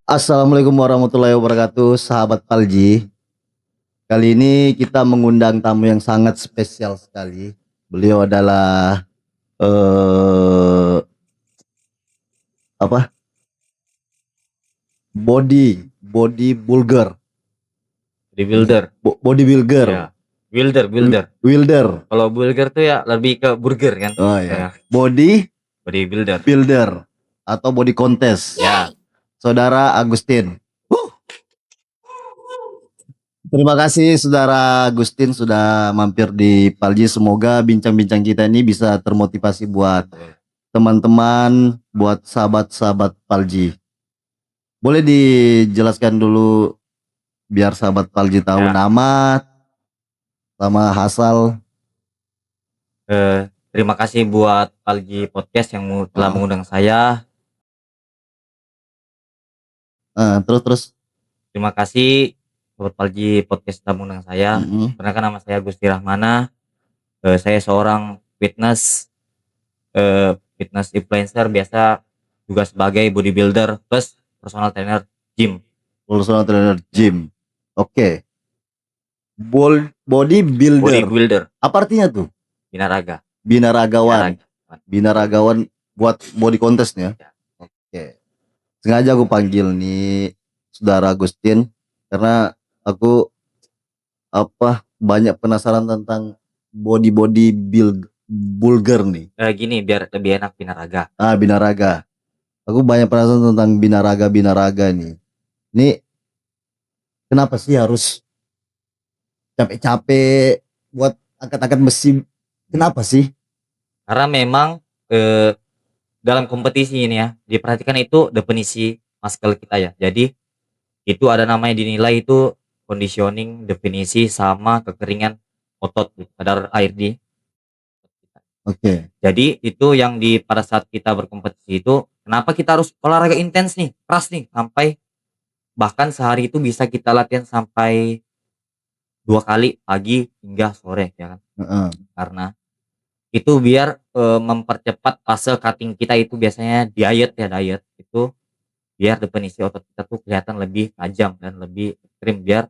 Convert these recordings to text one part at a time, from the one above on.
Assalamualaikum warahmatullahi wabarakatuh, sahabat Palji. Kali ini kita mengundang tamu yang sangat spesial sekali. Beliau adalah eh apa? Body bulger, Bodybuilder. bodybuilder, Ya. Builder. wilder. Kalau burger tuh ya lebih ke burger kan. Oh Ya. ya, body Bodybuilder. builder atau body contest. Ya. Saudara Agustin. Terima kasih Saudara Agustin sudah mampir di Palji. Semoga bincang-bincang kita ini bisa termotivasi buat teman-teman, buat sahabat-sahabat Palji. Boleh dijelaskan dulu biar sahabat Palji tahu Ya. nama sama asal. Terima kasih buat Palji Podcast yang telah mengundang saya. Terus. Terima kasih buat Palji Podcast telah mengundang saya. Perkenalkan nama saya Gusti Rahmana. Saya seorang fitness influencer, biasa juga sebagai bodybuilder plus personal trainer gym. Oke. Bodybuilder. Apa artinya tuh? Binaraga. Binaragawan buat body contest ya. Oke. Sengaja aku panggil nih Saudara Agustin karena aku banyak penasaran tentang body bulger nih. Gini biar lebih enak binaraga. Binaraga. Aku banyak penasaran tentang binaraga nih. Ini kenapa sih harus capek-capek buat angkat-angkat besi? Kenapa sih? Karena memang dalam kompetisi ini ya, diperhatikan itu definisi muscle kita ya. Jadi itu ada namanya dinilai itu conditioning, definisi sama kekeringan otot, kadar air di. Oke. Jadi itu yang pada saat kita berkompetisi itu, kenapa kita harus olahraga intens nih, keras nih, sampai bahkan sehari itu bisa kita latihan sampai 2 kali pagi hingga sore ya kan. Karena itu biar mempercepat fase cutting kita, itu biasanya diet itu biar definisi otot kita tuh kelihatan lebih tajam dan lebih ekstrim, biar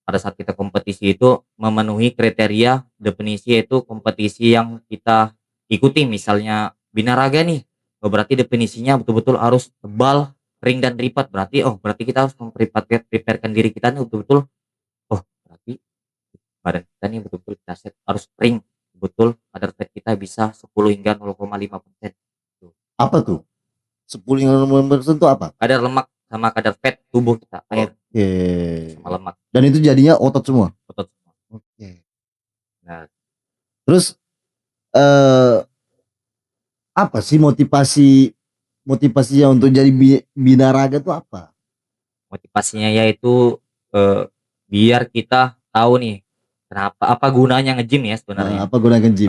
pada saat kita kompetisi itu memenuhi kriteria definisi, yaitu kompetisi yang kita ikuti. Misalnya binaraga nih, berarti definisinya betul-betul harus tebal, ring dan lipat. Berarti kita harus preparekan diri kita nih betul-betul. Berarti badan kita nih betul-betul kita set harus ring betul, kadar fat kita bisa 10 hingga 0,5%. Apa tuh? 10 hingga 0,5% itu apa? Kadar lemak sama kadar fat tubuh kita, air. Sama lemak. Dan itu jadinya otot semua. Oke. Nah, terus apa sih motivasinya untuk jadi binaraga tuh apa? Motivasinya yaitu biar kita tahu nih apa gunanya nge-gym ya sebenarnya. Apa gunanya nge-gym?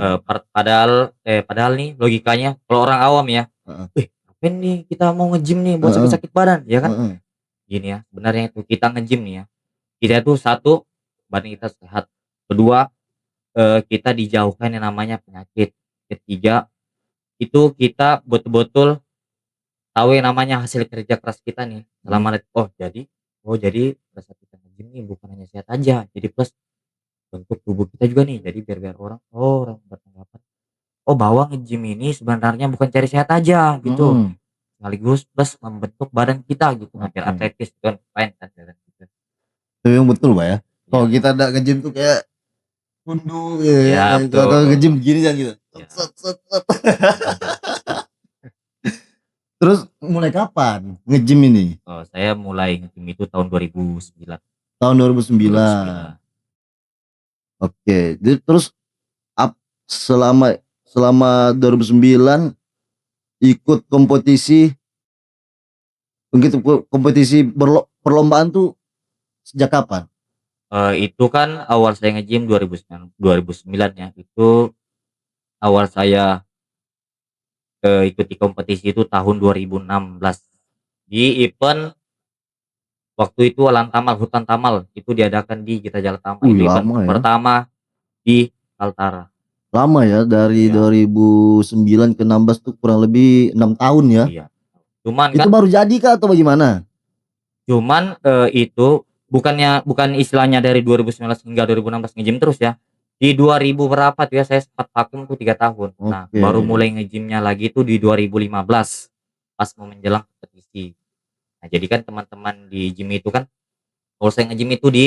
Padahal nih logikanya kalau orang awam ya, ngapain nih kita mau nge-gym nih buat sakit badan ya kan? Gini ya, sebenarnya itu kita nge-gym nih ya, kita itu satu, badan kita sehat. Kedua, kita dijauhkan yang namanya penyakit. Ketiga, itu kita betul-betul tahu yang namanya hasil kerja keras kita nih selama jadi pada saat kita nge-gym nih bukan hanya sehat aja, jadi plus bentuk tubuh kita juga nih, jadi biar orang beranggapan bahwa nge-gym ini sebenarnya bukan cari sehat aja gitu, sekaligus plus membentuk badan kita gitu, biar atletis kan, fine kan gitu. Itu yang betul Pak ya. Kalau kita ada nge-gym tuh kayak tunduk ya. Kalau nge-gym begini kan gitu. Terus mulai kapan nge-gym ini? Saya mulai nge-gym itu tahun 2009. Tahun 2009. Oke, jadi terus selama 2009 ikut kompetisi perlombaan tuh sejak kapan? Itu kan awal saya nge-gym 2009 ya. Itu awal saya ikuti kompetisi itu tahun 2016 di event waktu itu hutan tamal itu diadakan di Gita Jalatama. Itu event pertama di Kaltara. Lama ya, dari 2009 ke 16 tuh kurang lebih 6 tahun ya. Iya. Cuman itu kan baru jadi kah atau bagaimana? Cuman, itu bukan istilahnya dari 2019 hingga 2016 nge-gym terus ya. Di 2000 berapa tuh ya, saya sempat vakum tuh 3 tahun. Nah, Oke. baru mulai nge-gym-nya lagi tuh di 2015, pas mau menjelang kompetisi. Nah, jadi kan teman-teman di gym itu kan, kalau saya nge-gym itu di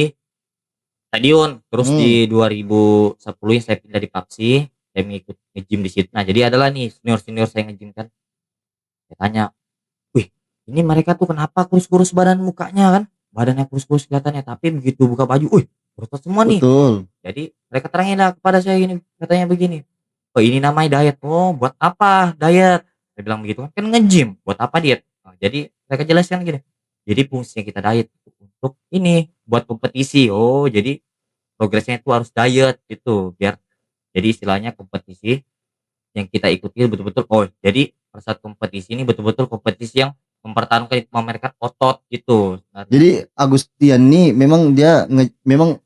stadion, terus Hmm, di 2010 saya pindah di PAPSI, saya ngikut nge-gym di situ. Nah, jadi adalah nih senior-senior saya nge-gym kan, saya tanya, "Wih, ini mereka tuh kenapa kurus-kurus badan mukanya kan? Badannya kurus-kurus kelihatannya, tapi begitu buka baju, wih, berotot semua nih." betul. Jadi mereka terangin lah kepada saya gini, katanya begini, "Oh, ini namanya diet." "Oh, buat apa diet?" Saya bilang begitu kan, "Kan nge-gym, buat apa diet?" Nah, jadi mereka jelaskan gini, "Jadi fungsinya kita diet itu untuk ini, buat kompetisi." Oh, jadi progresnya itu harus diet gitu, biar jadi istilahnya kompetisi yang kita ikuti betul-betul, oh, jadi pada saat kompetisi ini betul-betul kompetisi yang mempertaruhkan memamerkan otot gitu sebenarnya. Jadi Agustian nih memang dia memang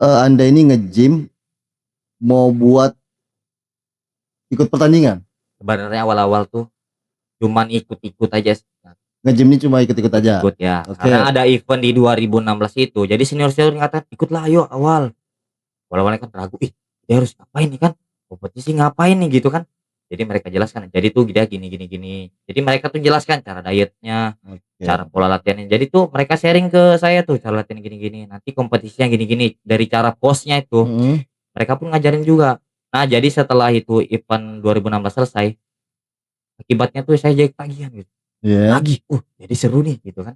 Anda ini nge-gym mau buat ikut pertandingan. Sebenarnya awal-awal tuh cuman ikut-ikut aja sih, Nge-gym ini cuma ikut-ikut aja. ikut-ikut ya, karena Oke. ada event di 2016 itu, jadi senior-senior ngatakan, "Ikutlah ayo awal." Awal-awalnya kan ragu, "Ih, dia harus ngapain nih kan? Kompetisi ngapain nih?" Gitu kan. Jadi mereka jelaskan, jadi tuh dia gini gini gini. Jadi mereka tuh jelaskan cara dietnya, cara Oke. pola latihannya. Jadi tuh mereka sharing ke saya tuh cara latihan gini gini, nanti kompetisinya gini gini, dari cara posnya itu, Mhm. mereka pun ngajarin juga. Nah, jadi setelah itu event 2016 selesai, akibatnya tuh saya jadi ketagihan gitu, Iya. nagih, jadi seru nih gitu kan,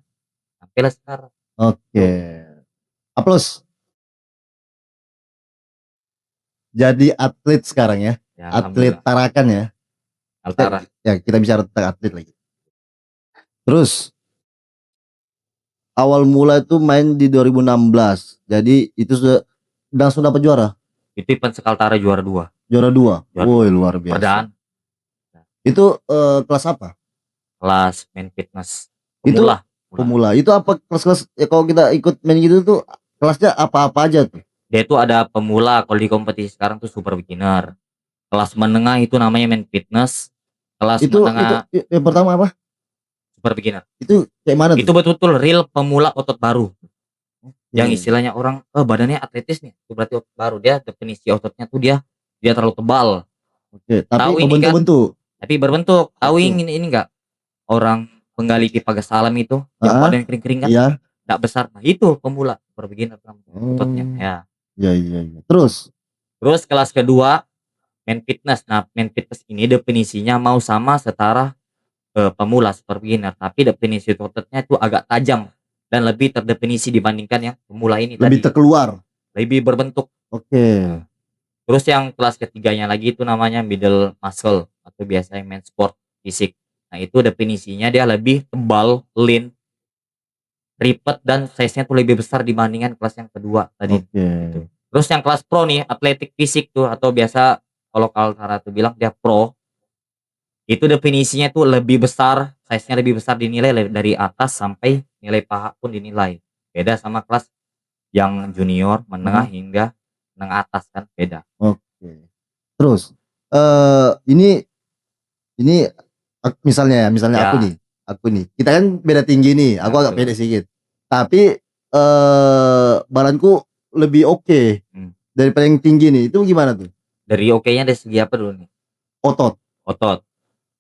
sampailah sekarang Oke. tuh. Aplaus. Jadi atlet sekarang ya. Ya Atlet alhamdulillah, Tarakan ya. Kita Altara. ya kita bicara tentang atlet lagi. Terus awal mula itu main di 2016. Jadi itu sudah langsung dapat juara. Itu event Sekaltara juara 2, Juara 2. juara Woi, 2 luar biasa. perdaan. Nah, Itu kelas apa? kelas main fitness Itu pemula, pemula. pemula. Itu apa kelas-kelas ya kalau kita ikut main gitu tuh kelasnya apa-apa aja tuh? Dia itu ada pemula, kalau di kompetisi sekarang tuh super beginner. Kelas menengah itu namanya main fitness, kelas Itu menengah yang pertama apa? super beginner. Itu kayak mana tuh? Itu betul-betul real pemula otot baru. Yang Oke. istilahnya orang, badannya atletis nih, itu berarti otot baru. Dia definisi ototnya tuh dia dia terlalu tebal. Oke, tapi Tahu ini kan, berbentuk-bentuk. tapi berbentuk. Tahu Oke. ini enggak? Orang penggali pipa gas alam itu, yang Heeh, badan kering-kering kan, iya. enggak besar. Nah, itu pemula, super beginner namanya ototnya, Oh, ya. iya iya iya. Terus? Terus kelas kedua main fitness. Nah, main fitness ini definisinya mau sama setara, pemula, super beginner, tapi definisi ototnya itu agak tajam dan lebih terdefinisi dibandingkan yang pemula ini Lebih tadi, terkeluar. lebih berbentuk. Oke. Nah, terus yang kelas ketiganya lagi itu namanya middle muscle atau biasanya main sport fisik. Nah, itu definisinya dia lebih tebal, lean, ripet, dan size-nya tuh lebih besar dibandingkan kelas yang kedua tadi, Oke. gitu. Terus yang kelas pro nih, atletik fisik tuh atau biasa kalau Kaltara tuh bilang dia pro, itu definisinya tuh lebih besar, size-nya lebih besar dinilai dari atas sampai nilai paha pun dinilai. Beda sama kelas yang junior, menengah Heeh. hingga menengah atas kan beda. Oke. Terus ini misalnya ya, misalnya Ya, aku nih. Kita kan beda tinggi nih. Aku ya agak betul. pede sedikit. Tapi badanku lebih oke Hmm. daripada yang tinggi nih. Itu gimana tuh? Dari oke-nya dari segi apa dulu nih? Otot. Otot.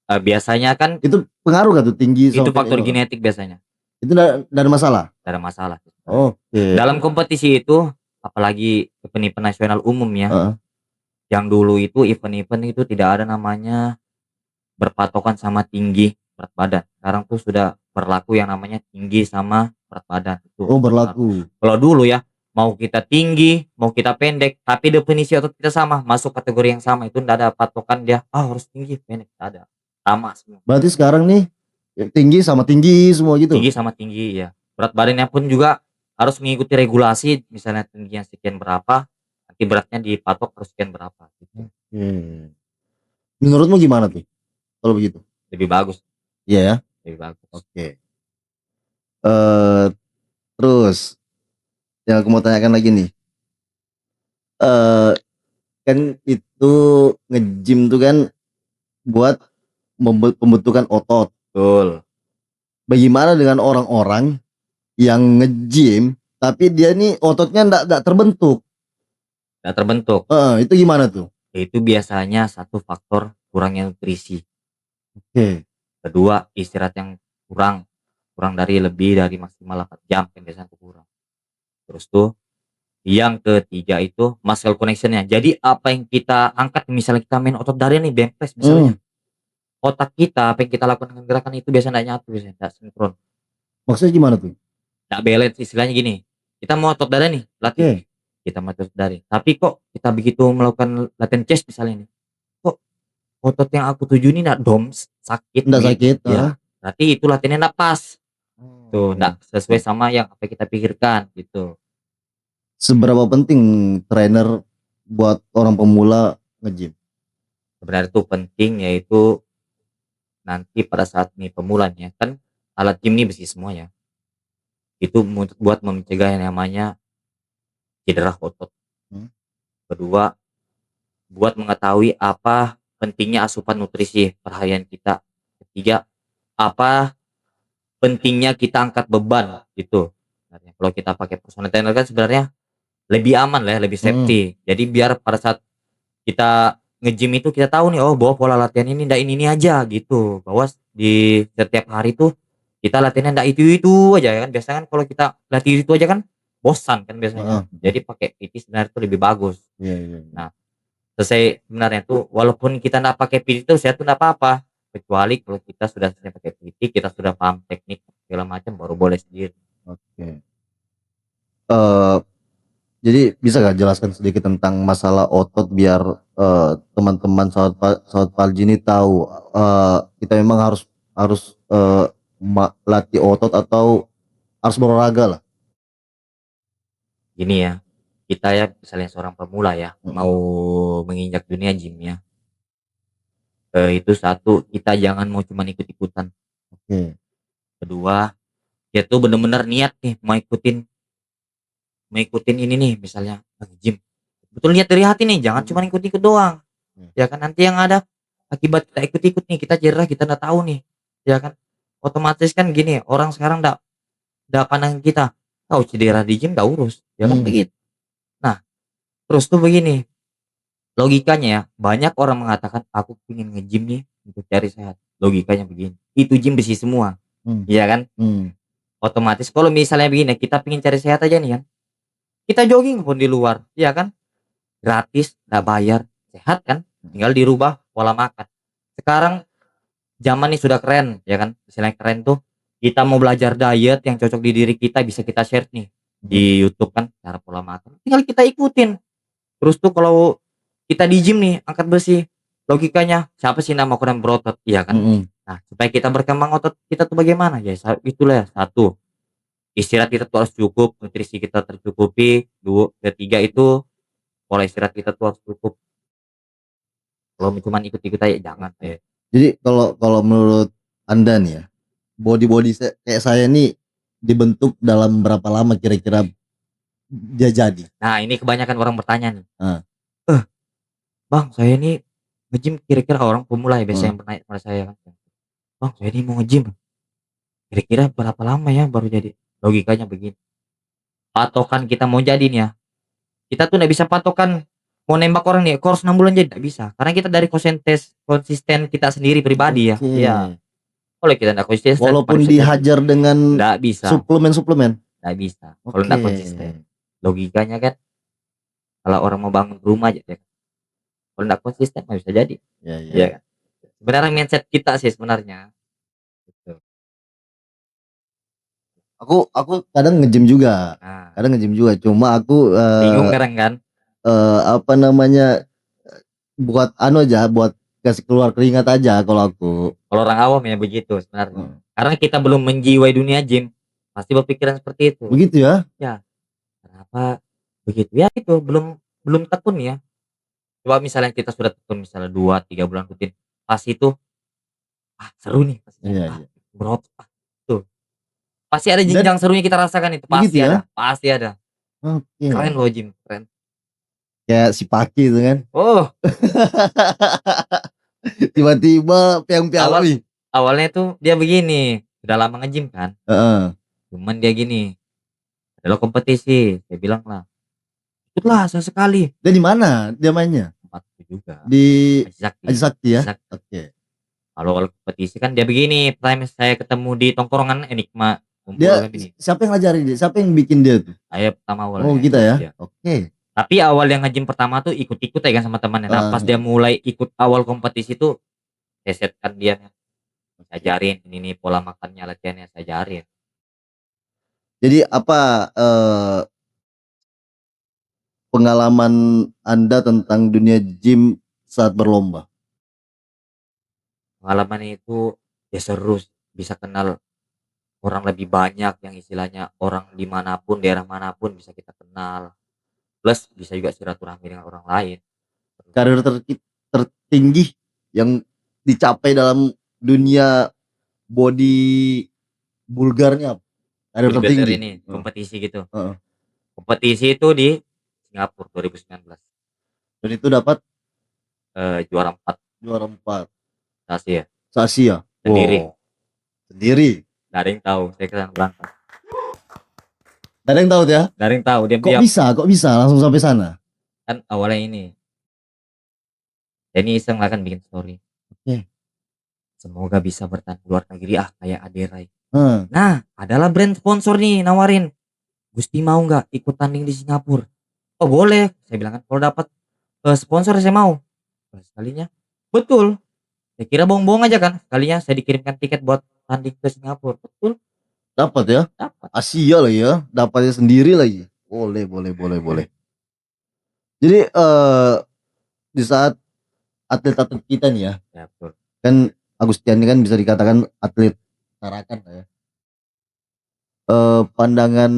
Biasanya kan Itu pengaruh gak tuh tinggi itu sama pendek faktor itu? genetik biasanya, Itu enggak ada masalah. tidak ada masalah sih sebenarnya. Oke. Dalam kompetisi itu, apalagi event-event nasional umum ya, Heeh. yang dulu itu event-event itu tidak ada namanya berpatokan sama tinggi berat badan. Sekarang tuh sudah berlaku yang namanya tinggi sama berat badan, itu Oh, berpengaruh. berlaku. Kalau dulu ya, mau kita tinggi, mau kita pendek, tapi definisi otot kita sama, masuk kategori yang sama, itu ndak ada patokan dia, harus tinggi, pendek, nggak ada. Sama semua. Berarti sekarang nih tinggi sama tinggi semua gitu. Tinggi sama tinggi ya. Berat badannya pun juga harus mengikuti regulasi, misalnya tingginya sekian berapa, nanti beratnya dipatok harus sekian berapa gitu. Oke. Menurutmu gimana tuh kalau begitu? Lebih bagus, Iya ya? lebih bagus. Oke. Eh terus yang aku mau tanyakan lagi nih. Eh kan itu nge-gym tuh kan buat pembentukan otot. Betul. Bagaimana dengan orang-orang yang nge-gym tapi dia nih ototnya ndak terbentuk. nggak terbentuk. Itu gimana tuh? Itu biasanya satu faktor kurangnya nutrisi. Oke. Kedua, istirahat yang kurang, kurang dari lebih dari maksimal 8 jam kan biasanya tuh kurang. Terus tuh yang ketiga itu muscle connection-nya. Jadi apa yang kita angkat misalnya kita main otot dada nih bench press misalnya. Hmm, Otak kita apa yang kita lakukan dengan gerakan itu biasanya nggak nyatu biasanya, nggak sinkron, maksudnya gimana tuh? nggak balance istilahnya gini. Kita mau otot dada nih, latih. Oke. Kita mau otot dada. Tapi kok kita begitu melakukan latihan chest misalnya nih, kok otot yang aku tuju ini nggak doms, sakit Ndak begitu. sakit, Ya, berarti itu latihannya nggak pas. Tuh, Oke. nggak sesuai sama yang apa yang kita pikirkan gitu. Seberapa penting trainer buat orang pemula nge-gym? Sebenarnya itu penting yaitu nanti pada saat nih pemulanya kan alat gym ini besi semua ya. Itu buat mencegah yang namanya cedera otot. Hmm. Kedua, buat mengetahui apa pentingnya asupan nutrisi per harian kita. Ketiga, apa pentingnya kita angkat beban gitu. Sebenarnya kalau kita pakai personal trainer kan sebenarnya lebih aman lah ya, lebih Hmm. safety. Jadi biar pada saat kita nge-gym itu kita tahu nih, oh bahwa pola latihan ini ndak ini aja gitu. Bahwa di setiap hari tuh kita latihannya ndak itu aja ya kan. Biasanya kan kalau kita latih itu aja kan bosan kan biasanya. Heeh. Jadi pakai PT sebenarnya itu lebih bagus. Iya, iya, iya. Nah, selesai sebenarnya tuh walaupun kita ndak pakai PT itu saya tuh ndak apa-apa. Kecuali kalau kita sudah selesai pakai PT, kita sudah paham teknik segala macam baru boleh sendiri. Oke. Eh, jadi bisa gak jelaskan sedikit tentang masalah otot biar teman-teman sahabat Palji ini tahu kita memang harus harus latih otot atau harus berolahraga lah. Gini ya, kita ya misalnya seorang pemula ya, Mm. mau menginjak dunia gym ya. Itu satu, kita jangan mau cuman ikut-ikutan. Oke. Kedua, dia tuh bener-bener niat nih mau ikutin ini nih misalnya gym. Betul niat dari hati nih, jangan cuman ikut-ikut doang. Hmm. Ya kan nanti yang ada akibat kita ikut-ikut nih kita cedera kita nggak tahu nih. Ya kan otomatis kan gini, orang sekarang nggak pandang kita. Tahu cedera di gym nggak urus, ya kan Hmm. begitu. Nah, terus tuh begini, logikanya ya, banyak orang mengatakan aku pengen nge-gym nih untuk cari sehat. Logikanya begini, itu gym besi semua, Hmm. iya kan? Hmm. Otomatis kalau misalnya begini, kita pengen cari sehat aja nih kan, kita jogging pun di luar, iya kan? Gratis, nggak bayar, sehat kan? Tinggal dirubah pola makan. Sekarang zaman ini sudah keren, ya kan? Misalnya keren tuh, kita mau belajar diet yang cocok di diri kita bisa kita share nih di YouTube kan, cara pola makan. Tinggal kita ikutin. Terus tuh kalau kita di gym nih angkat besi, logikanya siapa sih nama kurang berotot, iya kan? Hmm. Nah, supaya kita berkembang otot kita tuh bagaimana? Ya itulah ya, satu, istirahat kita tuh harus cukup, nutrisi kita tercukupi. Dua, ketiga itu pola istirahat kita tuh harus cukup. Kalau cuma ikut-ikut aja jangan. Oke. Jadi kalau kalau menurut Anda nih ya, body kayak saya nih dibentuk dalam berapa lama kira-kira dia jadi? Nah, ini kebanyakan orang bertanya nih. Heeh. Bang, saya ini nge-gym kira-kira orang pemula ya biasanya Heeh. yang bertanya pada saya kan. Bang, saya ini mau nge-gym. Kira-kira berapa lama ya baru jadi? Logikanya begini. Patokan kita mau jadi nih ya. Kita tuh nggak bisa patokan mau nembak orang nih, course 6 bulan jadi nggak bisa. Karena kita dari konsisten kita sendiri pribadi ya. Oke. Iya. Kalau kita nggak konsisten, Walaupun pada bisa jadi. dihajar dengan Nggak bisa, suplemen-suplemen. nggak bisa. Kalau Oke. nggak konsisten. Logikanya kan, kalau orang mau bangun rumah aja ya. Kalau nggak konsisten nggak bisa jadi. Ya, ya. Iya kan? Sebenarnya mindset kita sih sebenarnya. Gitu. Aku kadang nge-gym juga. Nah, Kadang nge-gym juga. Cuma aku bingung kadang kan. apa namanya buat anu aja, buat kasih keluar keringat aja kalau aku. Kalau orang awam ya begitu sebenarnya. Heeh. Karena kita belum menjiwai dunia gym, pasti berpikiran seperti itu. Begitu ya? Ya, kenapa begitu? Ya itu belum belum tekun ya. Coba misalnya kita sudah tekun misalnya 2 3 bulan rutin, pas itu seru nih pastinya. Iya, iya. Berotot tuh. Pasti ada Dan jenjang serunya kita rasakan itu, begitu pasti ya? ada, pasti ada. Oke. Keren loh gym, keren. Kayak si Paki itu kan. Oh, Tiba-tiba piang-piang. awal Wih. awalnya tuh dia begini, udah lama nge-gym kan. Heeh. Cuman dia gini, adalah kompetisi, saya bilang lah, ikutlah sesekali. Dia di mana dia mainnya? Tempatku juga, Di Haji Sakti. Aji Sakti Haji ya? Sakti. Oke. Kalau kompetisi kan dia begini, pertama saya ketemu di tongkrongan Enigma, kumpul Dia kan ini. siapa yang ngajarin dia? Siapa yang bikin dia tuh? Saya pertama Oh awalnya. kita ya? Iya. Oke. Tapi awal yang nge-gym pertama tuh ikut-ikut ya kan sama temannya. Nah, pas dia mulai ikut awal kompetisi tuh, saya setkan dia, saya ajarin ini nih pola makannya, latihannya saya ajarin. Jadi apa pengalaman Anda tentang dunia gym saat berlomba? Pengalaman itu ya seru, bisa kenal orang lebih banyak yang istilahnya orang dimanapun, daerah manapun bisa kita kenal. Plus bisa juga silaturahmi dengan orang lain. Karir tertinggi yang dicapai dalam dunia body bulgarnya apa? Karir Bodybuilder tertinggi. ini kompetisi gitu. Heeh. Kompetisi itu di Singapura 2019. Dan itu dapat Juara 4 juara 4 Asia se-Asia. sendiri. Wow. Sendiri. Gak ada yang tahu saya kesana berangkat. Gak ada yang tahu ya? Gak ada yang tahu dia Kok bisa langsung sampai sana? kan awalnya ini. Jadi iseng lah kan bikin story. Oke. Semoga bisa bertanding luar negeri kayak Aderai. Heeh. Nah, adalah brand sponsor nih nawarin. Gusti mau nggak ikut tanding di Singapura? Oh boleh, saya bilang kan kalau dapat sponsor saya mau. Sekalinya, betul. Saya kira bohong-bohong aja kan. Sekalinya saya dikirimkan tiket buat tanding ke Singapura. Betul, Dapat ya? dapat. Asia lah ya, dapatnya sendiri lagi. Boleh. Jadi di saat atlet-atlet kita nih ya, Ya betul. kan Agustian ini kan bisa dikatakan atlet tarakan lah ya. Pandangan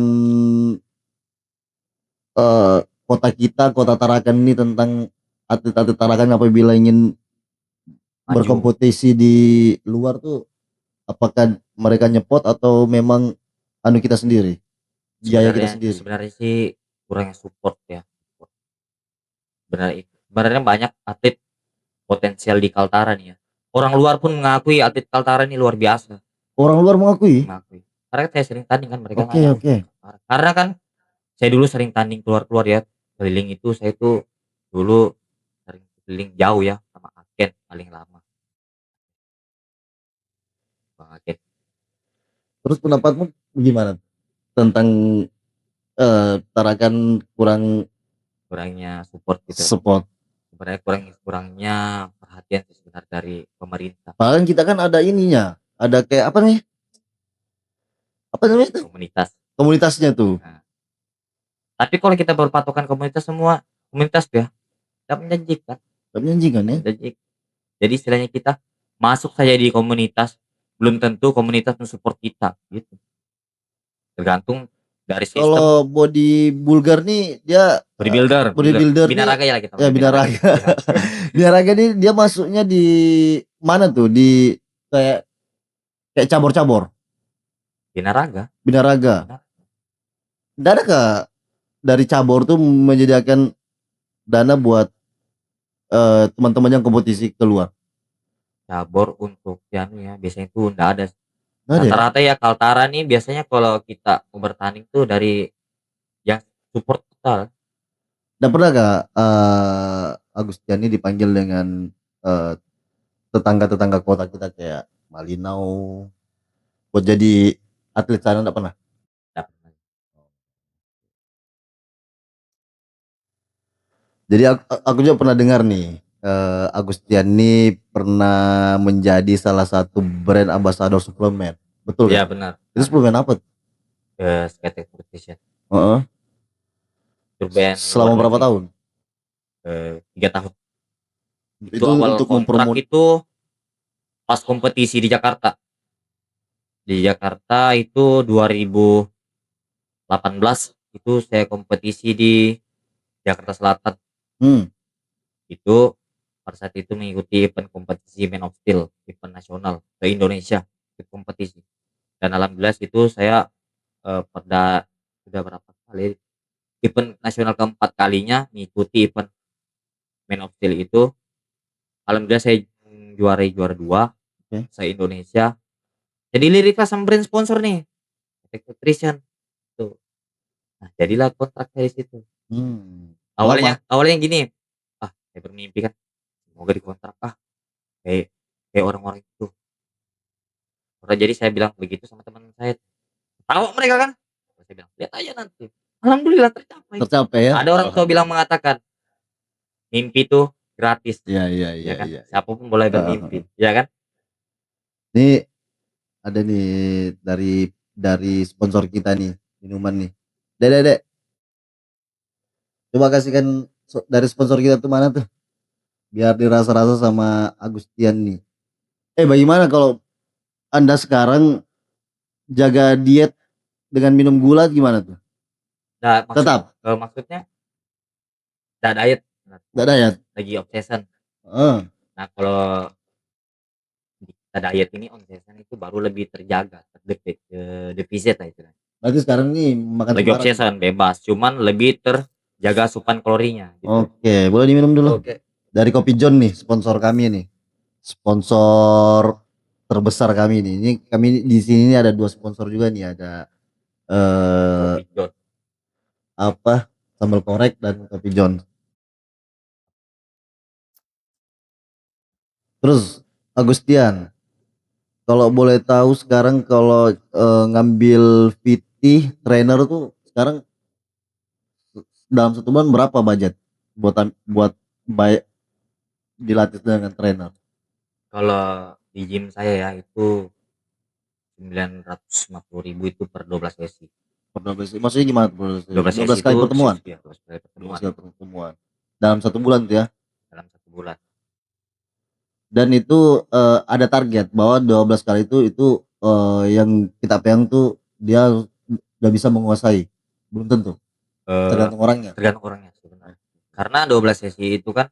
kota kita, kota Tarakan ini tentang atlet-atlet Tarakan apabila ingin Maju. berkompetisi di luar tuh, apakah mereka nyepot atau memang anu kita sendiri, biaya kita sendiri? Sebenarnya sih kurangnya support ya. Sebenarnya banyak atlet potensial di Kaltara nih ya. Orang luar pun mengakui atlet Kaltara ini luar biasa. Orang luar mengakui? Karena saya sering tanding kan mereka Oke. Karena kan saya dulu sering tanding keluar ya. Keliling itu saya tuh dulu sering keliling jauh ya sama Aken paling lama. Bang Aken. Terus pendapatmu gimana tentang Tarakan kurangnya support gitu. support? Sebenarnya kurangnya perhatian sih sebenarnya dari pemerintah. Bahkan kita kan ada ininya, ada kayak apa namanya itu? Komunitasnya tuh. Nah, tapi kalau kita berpatokan komunitas semua komunitas tuh ya tidak menjanjikan. Ya? Jadi istilahnya kita masuk saja di komunitas belum tentu komunitas mensupport kita gitu. Tergantung dari sistem. Kalau body bulgar nih dia bodybuilder binaraga ya kita. Ya binaraga. Binaraga nih dia masuknya di mana tuh? Di kayak cabur-cabur. Binaraga. Nggak ada kah dari cabur tuh menyediakan dana buat teman-teman yang kompetisi keluar? Cabur untuk yang ya biasanya itu enggak ada. Nggak ada ya? Rata-rata ya Kaltara nih biasanya kalau kita mau bertanding tuh dari yang support kita. Dan pernah gak Agustiani dipanggil dengan tetangga-tetangga kota kita kayak Malinau buat jadi atlet sana? Nggak pernah? Jadi aku juga pernah dengar nih Agustiani pernah menjadi salah satu brand ambassador suplemen. Betul ya? Kan? Benar. Itu suplemen apa? Skate nutrition. Selama berapa tahun? 3 tahun. Itu untuk kontrak itu pas kompetisi di Jakarta. Di Jakarta itu 2018 itu saya kompetisi di Jakarta Selatan. Itu pada saat itu mengikuti event kompetisi Man of Steel, event nasional ke Indonesia, ikut kompetisi. Dan alhamdulillah itu saya sudah berapa kali event nasional keempat kalinya mengikuti event Man of Steel itu. Alhamdulillah saya juara 2 saya Indonesia. Jadi lirik lah sama brand sponsor nih. aspek nutrition tuh. Nah, jadilah kontrak dari situ. Lama. Awalnya gini, saya bermimpi kan semoga dikontrak kayak kayak orang-orang itu. Jadi saya bilang begitu sama teman saya. Tahu mereka kan? Saya bilang, "Lihat aja nanti." Alhamdulillah tercapai. Tercapai ya? Ada orang tua bilang mengatakan, "Mimpi itu gratis." Iya, iya, Ya iya, kan? iya. Siapa pun boleh bermimpi, ya kan? Ini ada nih dari sponsor kita nih, minuman nih. Dek, dek, dek. Coba kasihkan dari sponsor kita tuh mana tuh? Biar dirasa-rasa sama Agustian nih. Bagaimana kalau Anda sekarang jaga diet dengan minum gula gimana tuh? Nah, Tetap? maksudnya diet. Nah, Nggak diet? lagi obsession. Heeh. Nah, kalau kita diet ini obsession itu baru lebih terjaga, defisit lah itu kan. Berarti sekarang nih makan Lagi sembarang. obsession bebas, cuman lebih terjaga asupan kalorinya gitu. Oke, boleh diminum dulu. Oke. Dari Kopi John nih, sponsor kami nih. Sponsor terbesar kami nih. Ini kami di sini ada 2 sponsor juga nih, ada Kopi John. Sambal korek dan Kopi John. Terus Agustian, kalau boleh tahu sekarang kalau ngambil PT trainer tuh sekarang dalam 1 bulan berapa budget buat baik dilatih dengan trainer? Kalau di gym saya ya itu 950.000 itu per 12 sesi. Per 12 sesi. Maksudnya gimana? 12 sesi 12 kali itu pertemuan? ya 12 kali 12 pertemuan kali pertemuan. Dalam 1 bulan tuh ya. dalam 1 bulan. Dan itu ada target bahwa 12 kali itu yang kita pegang tuh dia udah bisa menguasai. Belum tentu. Tergantung orangnya. Tergantung orangnya sebenarnya. Karena 12 sesi itu kan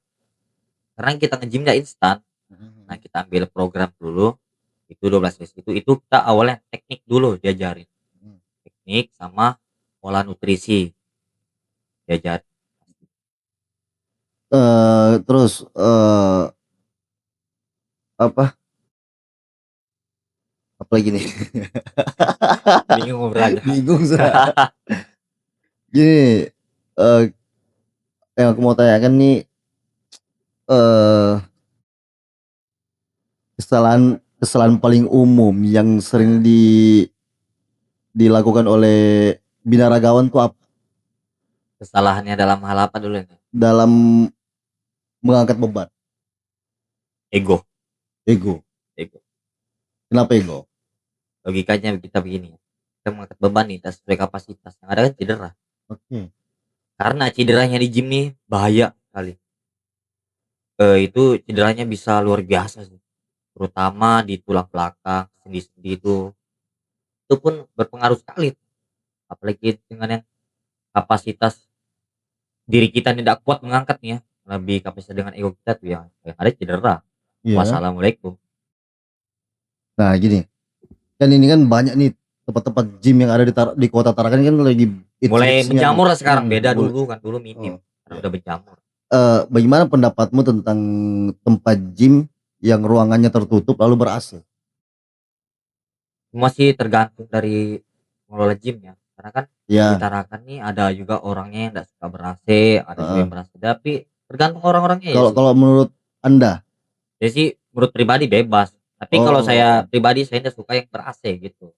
karena kita nge-gym nggak instan. Nah, kita ambil program dulu. Itu 12 sesi itu kita awalnya teknik dulu diajarin. Teknik sama pola nutrisi diajarin. Terus apa lagi nih? Bingung mau beragam. Bingung saya. Gini, yang aku mau tanyakan nih, kesalahan paling umum yang sering dilakukan oleh binaragawan tuh apa? Kesalahannya dalam hal apa dulu ini? Dalam mengangkat beban. Ego. Kenapa ego? Logikanya kita begini. Kita mengangkat beban nih sesuai kapasitas. Yang ada kan cedera. Oke. Karena cederanya di gym nih bahaya kali. Itu cederanya bisa luar biasa sih. Terutama di tulang belakang, sendi-sendi itu pun berpengaruh sekali. Apalagi dengan yang kapasitas diri kita tidak kuat mengangkat nih ya. Lebih kapasitas dengan ego kita tuh yang ada cedera. Iya. Wassalamualaikum. Nah, gini. Kan ini kan banyak nih tempat-tempat gym yang ada di Kota Tarakan kan lagi Mulai hits-hitsnya menjamur nih. lah sekarang, beda Mulai. dulu kan, dulu minim. Sekarang udah menjamur. Bagaimana pendapatmu tentang tempat gym yang ruangannya tertutup lalu ber-AC? Semua sih tergantung dari pengelola gym ya. Karena kan di Ya, Tarakan nih ada juga orangnya yang enggak suka ber-AC, ada juga yang ber-AC. Tapi tergantung orang-orangnya ya sih. kalau menurut Anda? Ya sih menurut pribadi bebas. Tapi kalau saya pribadi saya enggak suka yang ber-AC gitu.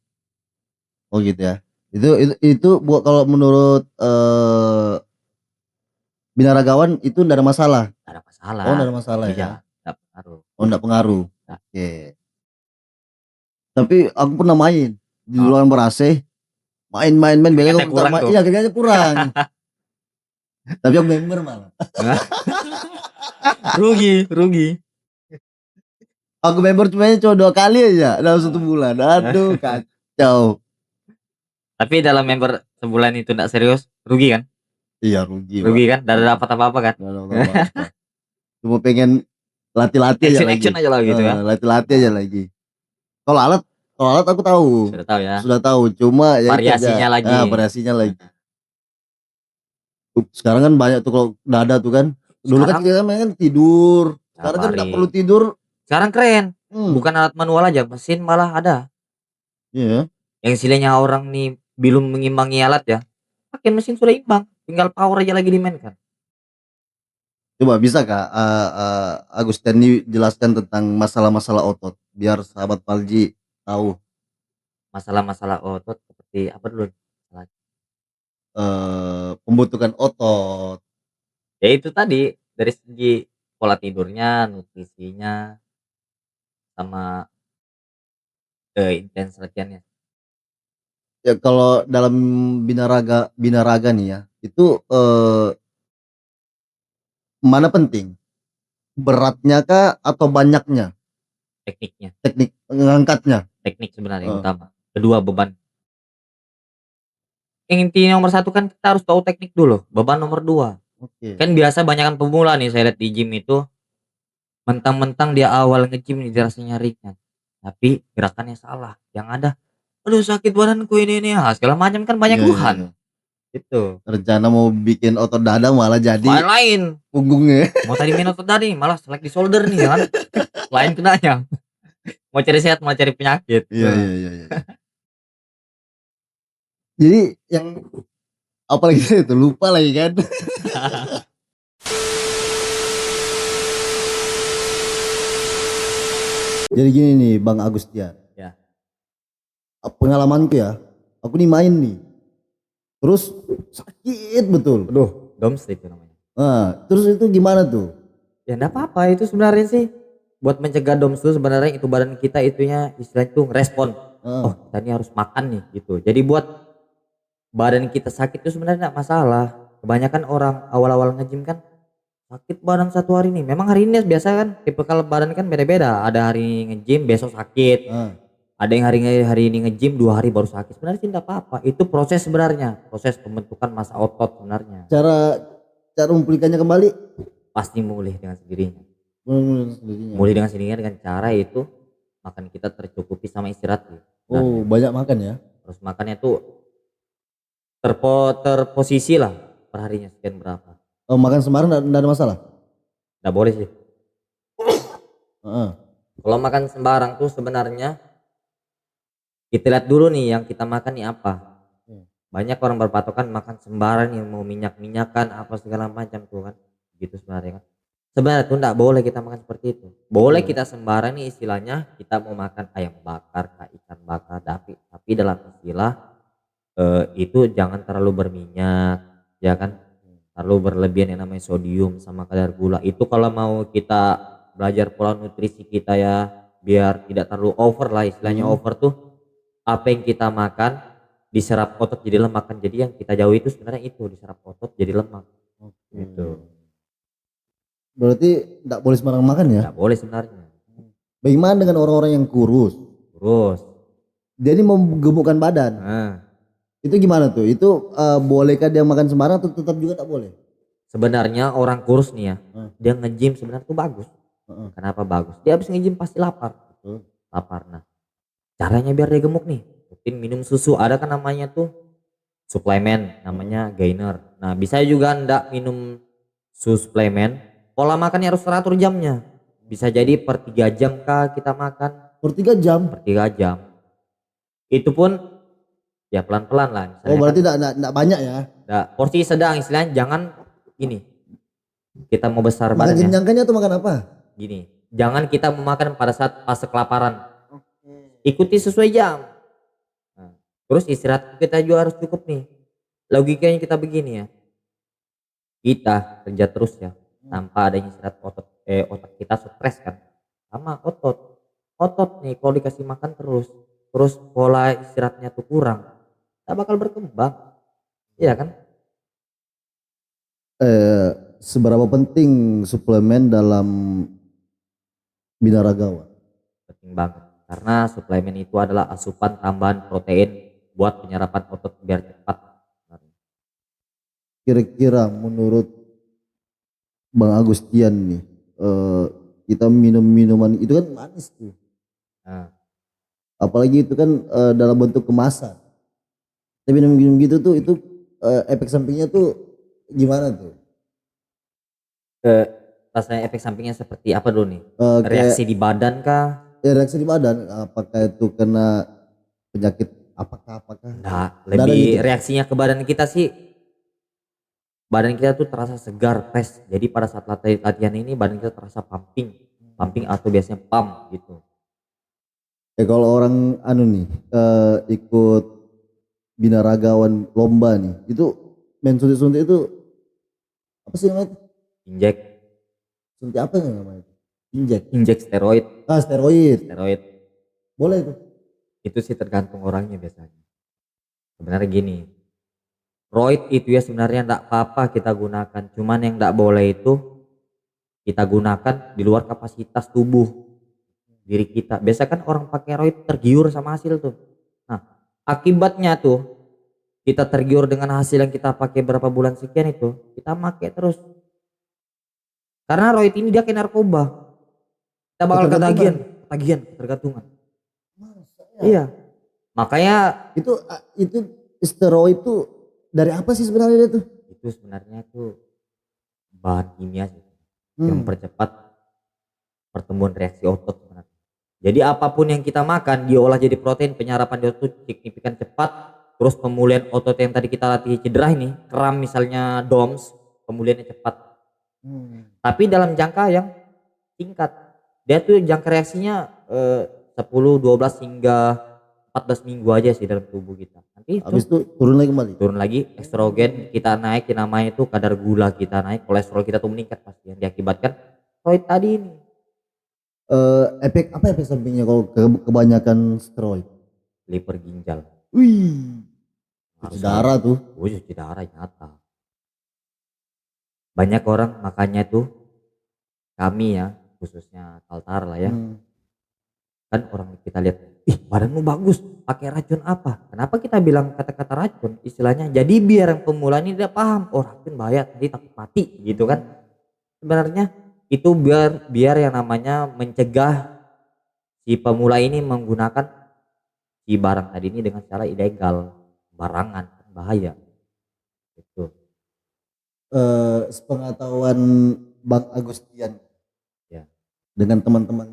Oh gitu ya. Itu buat kalau menurut binaragawan itu enggak ada masalah. Enggak ada masalah. Oh, enggak ada masalah ya. Iya, enggak pengaruh. Oh, enggak pengaruh. Enggak. Oke. Tapi aku pernah main di ruangan ber-AC. Main Keringatnya kurang tuh. iya keringatnya kurang. Tapi aku member malah. rugi. Aku member cuma 2 kali aja dalam 1 bulan. Aduh, kacau. Tapi dalam member sebulan itu enggak serius, rugi kan? Iya, rugi kan? Enggak ada dapat apa-apa kan? Cuma pengen latih-latih aja lagi. Action aja lah gitu ya. Latih-latih aja lagi. Kalau alat aku tahu. Sudah tahu ya. Sudah tahu, cuma ya Variasinya lagi. Variasinya lagi. Sekarang kan banyak tuh kalau dada tuh kan. Dulu kan kita main tidur. Sekarang kan enggak perlu tidur. Sekarang keren. Bukan alat manual aja, mesin malah ada. Iya. Yang istilahnya orang nih belum mengimbangi alat ya, pakai mesin sudah imbang, tinggal power aja lagi dimainkan. Coba bisa Kak, Agustin ini jelaskan tentang masalah-masalah otot, biar sahabat Palji tahu, Masalah-masalah otot seperti apa dulu? Masalah pembentukan otot. ya itu tadi, dari segi pola tidurnya, nutrisinya, sama, intens latihannya. Ya kalau dalam binaraga binaraga nih ya, itu, mana penting? Beratnya kah atau banyaknya Tekniknya, teknik ngangkatnya? teknik sebenarnya yang Heeh, utama. Kedua beban. Yang inti nomor satu kan kita harus tahu teknik dulu, beban nomor 2. oke. Kan biasa banyakan pemula nih saya lihat di gym itu, mentang-mentang dia awal nge-gym nih dirasanya ringan, tapi gerakannya salah, yang ada, "Aduh sakit badanku ini," segala macam kan banyak Iya, iya, keluhan, iya. gitu. Rencana mau bikin otot dada malah jadi Main-lain, punggungnya. mau tadi main otot tadi malah selek di shoulder nih ya kan, lain kenanya, mau cari sehat malah cari penyakit, Iya, iya, iya, iya, iya. Jadi yang apalagi itu lupa lagi kan. Jadi gini nih Bang Agustian, Ya, pengalamanku ya, aku nih main nih, terus sakit betul. aduh, DOMS itu namanya. Terus itu gimana tuh? Ya enggak apa-apa itu sebenarnya sih, buat mencegah DOMS itu sebenarnya itu badan kita itunya istilahnya itu ngerespon, Heeh, "Oh kita ini harus makan nih," gitu. Jadi buat badan kita sakit itu sebenarnya enggak masalah. Kebanyakan orang awal-awal nge-gym kan, sakit badan 1 hari nih, memang hari ini biasa kan tipikal badan kan beda-beda, ada hari nge-gym besok sakit, heeh. ada yang hari ini nge-gym 2 hari baru sakit, sebenarnya sih enggak apa-apa, itu proses sebenarnya, proses pembentukan massa otot sebenarnya, Cara cara memulihkannya kembali? pasti memulih dengan sendirinya. Sendirinya. Memulih dengan sendirinya dengan cara itu makan kita tercukupi sama istirahat sih Oh, sebenarnya. banyak makan ya? Terus makannya tuh terposisi lah perharinya sekian berapa, Oh, makan sembarang nggak ada masalah? nggak boleh sih. Heeh. Kalau makan sembarang tuh sebenarnya kita lihat dulu nih yang kita makan nih apa. Mmm. Banyak orang berpatokan makan sembarang yang mau minyak-minyakan apa segala macam tuh kan, gitu sebenarnya kan. Sebenarnya tuh nggak boleh kita makan seperti itu. Boleh Betul. kita sembarang nih istilahnya kita mau makan ayam bakar kah, ikan bakar, tapi dalam istilah, itu jangan terlalu berminyak, ya kan. Terlalu berlebihan yang namanya sodium sama kadar gula. Itu kalau mau kita belajar pola nutrisi kita ya, biar tidak terlalu over lah istilahnya Mhm. over tuh, apa yang kita makan diserap otot jadi lemak kan. Jadi yang kita jauhi itu sebenarnya itu diserap otot jadi lemak, Oke. gitu. Berarti nggak boleh sembarang makan ya? Nggak boleh sebenarnya. Bagaimana dengan orang-orang yang kurus? Terus, Dia ini mau gemukkan badan, nah, itu gimana tuh? Itu, bolehkah dia makan sembarang atau tetap juga tak boleh? sebenarnya orang kurus nih ya, Heeh, dia nge-gym sebenarnya tuh bagus. heeh, Kenapa bagus? Dia habis nge-gym pasti lapar, betul. lapar. Nah, caranya biar dia gemuk nih, rutin minum susu, ada kan namanya tuh suplemen Heeh. namanya gainer. Nah, bisa juga ndak minum suplemen, pola makannya harus teratur jamnya. Bisa jadi per 3 jam kah kita makan, Per 3 jam? per 3 jam. Itu pun ya pelan-pelan lah, Oh, misalnya kan berarti nggak banyak ya? ndak porsi sedang istilahnya, jangan gini, kita mau besar Makan badan ya, kenyangkannya atau makan apa? gini, jangan kita memakan pada saat fase kelaparan, Oke. ikuti sesuai jam. Nah, terus istirahat kita juga harus cukup nih. Logikanya kita begini ya, kita kerja terus ya, Mmm. tanpa adanya istirahat otak kita stres kan, sama otot. Otot nih kalau dikasih makan terus, terus pola istirahatnya tuh kurang, nggak bakal berkembang, iya kan? Seberapa penting suplemen dalam binaragawan? Penting banget, karena suplemen itu adalah asupan tambahan protein buat penyerapan otot biar cepat. Kira-kira menurut Bang Agustian nih, kita minum minuman itu kan manis tuh, Nah, apalagi itu kan, dalam bentuk kemasan. Kita minum-minum gitu tuh itu, efek sampingnya tuh gimana tuh? ke rasanya efek sampingnya seperti apa dulu nih? Kayak Reaksi di badan kah? ya reaksi di badan, apakah itu kena penyakit apakah Nah, Nggak ada lebih gitu? reaksinya ke badan kita sih, badan kita tuh terasa segar, fresh. Jadi pada saat latihan ini badan kita terasa pumping, pumping atau biasanya pump gitu. Kalau orang anu nih ikut binaragawan lomba nih, itu main suntik-suntik itu apa sih namanya? Injek, Suntik apa yang namanya? Injek. injek steroid, Steroid. steroid Boleh itu. itu sih tergantung orangnya biasanya. Sebenarnya gini, roid itu ya sebenarnya enggak apa-apa kita gunakan, cuman yang enggak boleh itu kita gunakan di luar kapasitas tubuh diri kita. Biasa kan orang pakai roid tergiur sama hasil tuh. Nah, akibatnya tuh kita tergiur dengan hasil yang kita pakai berapa bulan sekian itu, kita pakai terus. Karena roid ini dia kayak narkoba. Kita bakal Ketergantungan. ketagihan, ketergantungan. Masa ya? Iya. Makanya Itu steroid itu dari apa sih sebenarnya itu? itu sebenarnya tuh bahan kimia sih yang mempercepat pertumbuhan reaksi otot sebenarnya. Jadi apapun yang kita makan diolah jadi protein, penyerapan di otot signifikan cepat, terus pemulihan otot yang tadi kita latih cedera ini, kram misalnya DOMS, pemulihannya cepat. Tapi dalam jangka yang singkat. Dia tuh jangka reaksinya 10, 12 hingga 14 minggu aja sih dalam tubuh kita. Nanti Habis itu itu turun lagi kembali. turun lagi, estrogen kita naik, yang namanya itu kadar gula kita naik, kolesterol kita tuh meningkat pasti yang diakibatkan steroid tadi ini. Efek sampingnya kalau kebanyakan steroid? Liver ginjal. Wih, cuci Harus darah tuh. cuci darah nyata. Banyak orang makanya tuh kami ya, khususnya Kaltara lah ya. Kan orang kita lihat, ih badanmu bagus, pakai racun apa? Kenapa kita bilang kata-kata racun? Istilahnya jadi biar yang pemula ini dia paham, oh racun bahaya, nanti takut mati gitu kan. Sebenarnya itu biar yang namanya mencegah si pemula ini menggunakan si barang tadi ini dengan cara ilegal, barangan, bahaya. Gitu. Sepengetahuan Bang Agustian Ya. dengan teman-teman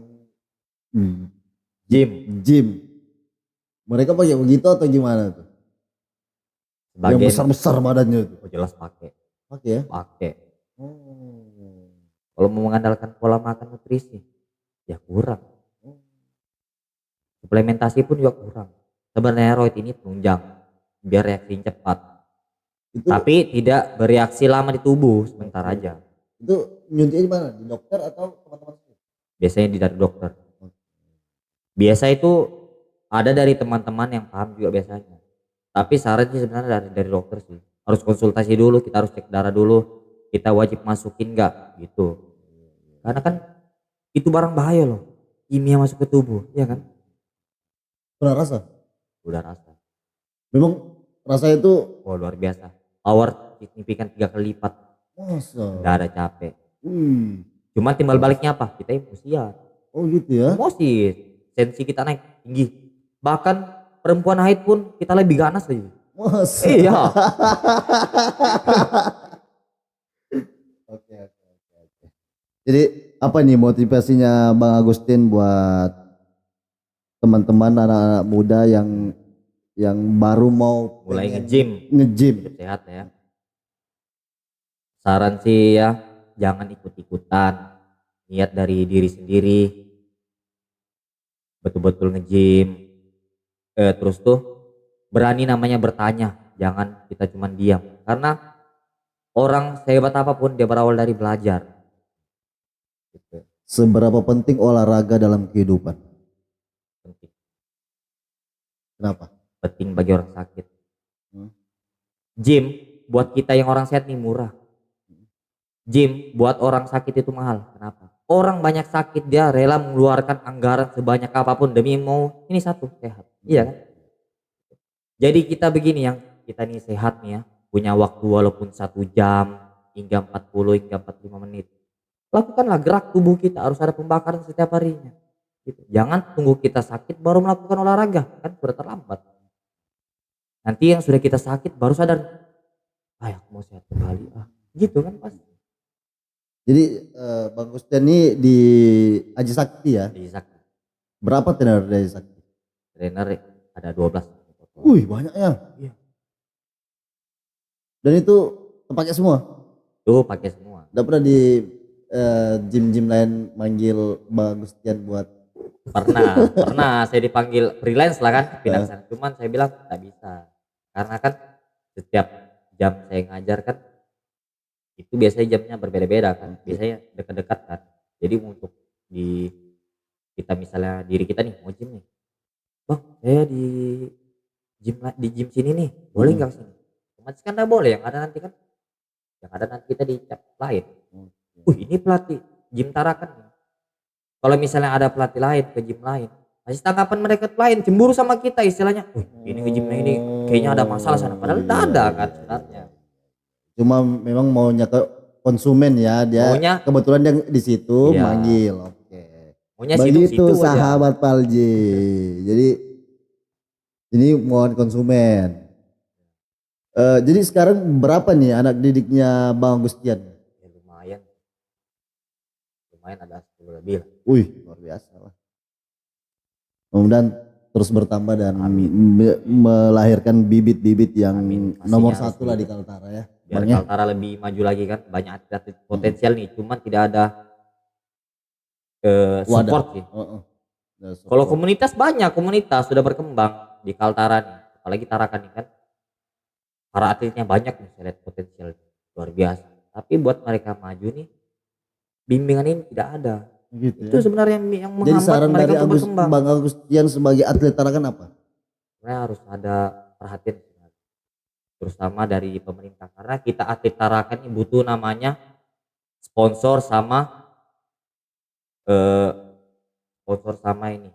Gym mereka pakai begitu atau gimana tuh? Yang sebagian besar-besar badannya itu. oh jelas pakai. Pakai ya? Pakai. Kalau mau mengandalkan pola makan nutrisi ya kurang. Suplementasi pun juga kurang. Sebenarnya roid ini penunjang biar reaksi cepat. Itu, tapi tidak bereaksi lama di tubuh, sebentar aja. Itu nyuntiknya di mana? Di dokter atau teman-teman? Biasanya dari dokter. Biasa itu ada dari teman-teman yang paham juga biasanya. Tapi saran sih sebenarnya dari dokter sih. Harus konsultasi dulu, kita harus cek darah dulu. Kita wajib masukin nggak gitu. Karena kan itu barang bahaya loh. Kimia masuk ke tubuh, ya kan? Pernah rasa? Udah rasa. Memang rasanya itu Wah luar biasa. Power signifikan 3 kali lipat. masa? Nggak ada capek. Wih. Cuma timbal baliknya apa? Kita emosian. Oh gitu ya? Emosi, sensi kita naik tinggi. Bahkan perempuan haid pun kita lebih ganas lagi. Masa? Iya. Oke. Jadi apa nih motivasinya Bang Agustin buat teman-teman anak-anak muda yang baru mau Mulai pengen nge-gym, hidup sehat ya. Saran sih ya, jangan ikut-ikutan. Niat dari diri sendiri. Betul-betul nge-gym. Terus tuh berani namanya bertanya, jangan kita cuman diam. Karena orang sehebat apapun dia berawal dari belajar. Gitu. Seberapa penting olahraga dalam kehidupan? Penting. Kenapa? Penting bagi orang sakit. Gym buat kita yang orang sehat nih murah. Gym buat orang sakit itu mahal. Kenapa? Orang banyak sakit dia rela mengeluarkan anggaran sebanyak apapun demi mau ini satu sehat. Iya kan? Jadi kita begini yang kita nih sehat nih ya, punya waktu walaupun 1 jam hingga 40 hingga 45 menit. Lakukanlah gerak tubuh kita, harus ada pembakaran setiap harinya. Gitu. Jangan tunggu kita sakit baru melakukan olahraga, kan sudah terlambat. Nanti yang sudah kita sakit baru sadar, ayo aku mau sehat kembali. Gitu kan pasti. Jadi Bang Agustin ini di Aji Sakti ya? Aji Sakti. Berapa trainer dari Aji Sakti? Trainer ada 12. Wih, banyaknya. Iya. Dan itu terpakai semua. Tuh pakai semua. Udah pernah di gym-gym lain manggil Bang Agustian buat Pernah saya dipanggil freelance lah kan pindah ke sana. Cuman saya bilang nggak bisa. Karena kan setiap jam saya ngajar kan itu biasanya jamnya berbeda-beda kan. Biasanya dekat-dekat kan. Jadi untuk di kita misalnya diri kita nih mau gym nih. Bang, saya di gym sini nih. Boleh nggak sini? Otomatis kan nggak boleh, yang ada nanti kita dicap lain. Ini pelatih gym Tarakan nih. Kalau misalnya ada pelatih lain ke gym lain, pasti tanggapan mereka tuh lain, cemburu sama kita istilahnya. Ini ke gymnya ini kayaknya ada masalah sana, padahal tidak ada kan sebenarnya. Cuma memang maunya ke konsumen ya, dia Maunya kebetulan dia di situ iya, manggil. Oke. maunya Begitu situ aja. sahabat Palji. Jadi ini mohon konsumen. Jadi sekarang berapa nih anak didiknya Bang Agustian? Ya, lumayan ada 10 lebih lah. Wih, luar biasa lah. Mudah-mudahan terus bertambah dan melahirkan bibit-bibit yang Amin. Pastinya nomor harus satu lah di gitu. Kaltara ya. Biar Bang ya. Kaltara lebih maju lagi kan, banyak atlet potensial nih, cuman tidak ada support sih. Kalau komunitas banyak, komunitas sudah berkembang di Kaltara nih, apalagi Tarakan nih kan. Para atletnya banyak nih, saya lihat potensial luar biasa. Tapi buat mereka maju nih, bimbingan ini tidak ada. Gitu Itu ya. sebenarnya yang Jadi menghambat saran mereka dari untuk berkembang. Bang Agustian sebagai atlet Tarakan apa? Sebenarnya harus ada perhatian terutama dari pemerintah, karena kita atlet Tarakan ini butuh namanya sponsor sama ini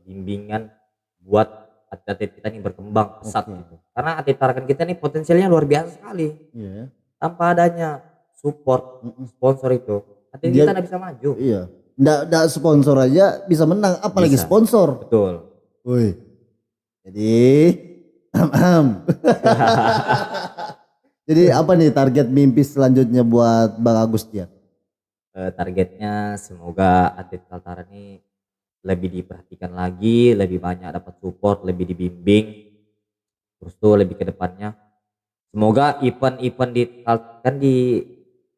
bimbingan buat atlet kita nih berkembang pesat gitu. Karena atlet Tarakan kita nih potensialnya luar biasa sekali. Iya. Tanpa adanya support sponsor itu, atlet kita nggak bisa maju. Iya. Nggak sponsor aja bisa menang, apalagi Bisa. sponsor. Betul. Wih. Jadi Jadi apa nih target mimpi selanjutnya buat Bang Agustian? Targetnya semoga atlet Kaltara ini lebih diperhatikan lagi, lebih banyak dapat support, lebih dibimbing, terus tuh lebih ke depannya. Semoga event-event di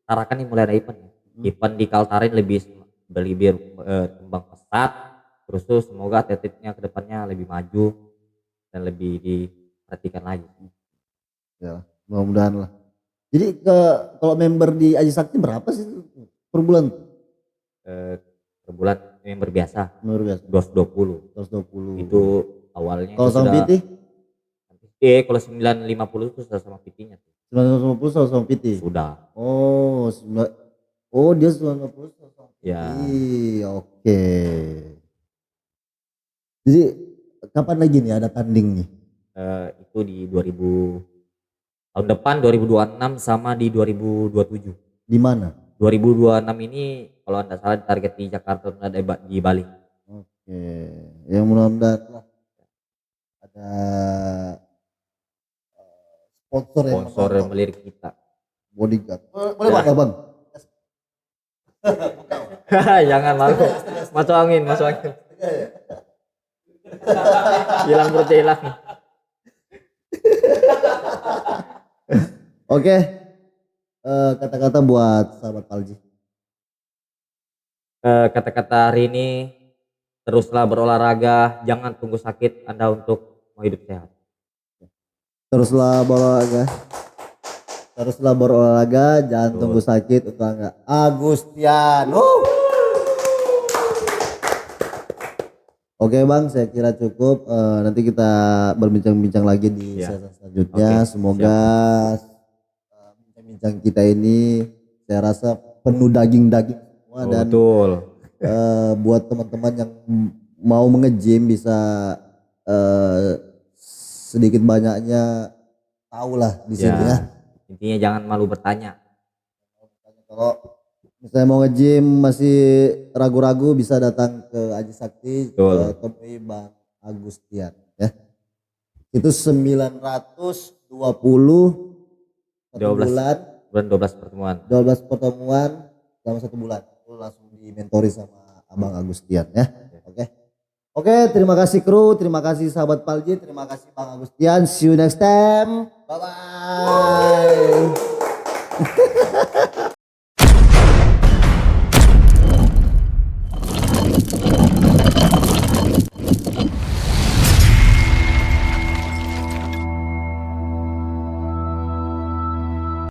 Tarakan nih mulai ada event. Event di Kaltara ini lebih kembang pesat, terus tuh semoga atletnya ke depannya lebih maju dan lebih diperhatikan lagi. Ya, mudah-mudahan lah. Jadi kalau member di Aji Sakti berapa sih per bulan? Per bulan member biasa. Member biasa. 220. 220. Itu awalnya. Kalau sama PT? Kalau 950 itu sudah sama PT-nya. 950 sama PT? Sudah. Oh, dia 950 sama PT. Ya. Oke. Jadi kapan lagi nih ada tanding nih? Itu di tahun depan 2026 sama di 2027. Di mana? 2026 ini kalau anda salah target di Jakarta dan ada di Bali. Oke, yang mudah-mudahan lah ada sponsor yang melirik kita. Bodyguard. Boleh pakai bang? Jangan malu. Masuk angin. Hilang perut hilang. Oke. Kata-kata buat sahabat Palji. Kata-kata hari ini, teruslah berolahraga, jangan tunggu sakit Anda untuk mau hidup sehat. Teruslah berolahraga, jangan tunggu sakit untuk Anda. Agustian. Oke bang, saya kira cukup. Nanti kita berbincang-bincang lagi di sesi selanjutnya. Semoga bincang kita ini saya rasa penuh daging-daging semua dan buat teman-teman yang mau nge-gym bisa sedikit banyaknya tahu lah di sini ya. Intinya jangan malu bertanya. Kalau misalnya mau nge-gym masih ragu-ragu bisa datang ke Aji Sakti, temui Bang Agustian ya. Itu 920 12 pertemuan. 12 pertemuan dalam 1 bulan. Lu langsung dimentori sama Abang Agustian ya. Oke. Oke, terima kasih kru, terima kasih sahabat Palji, terima kasih Bang Agustian. See you next time. Bye bye.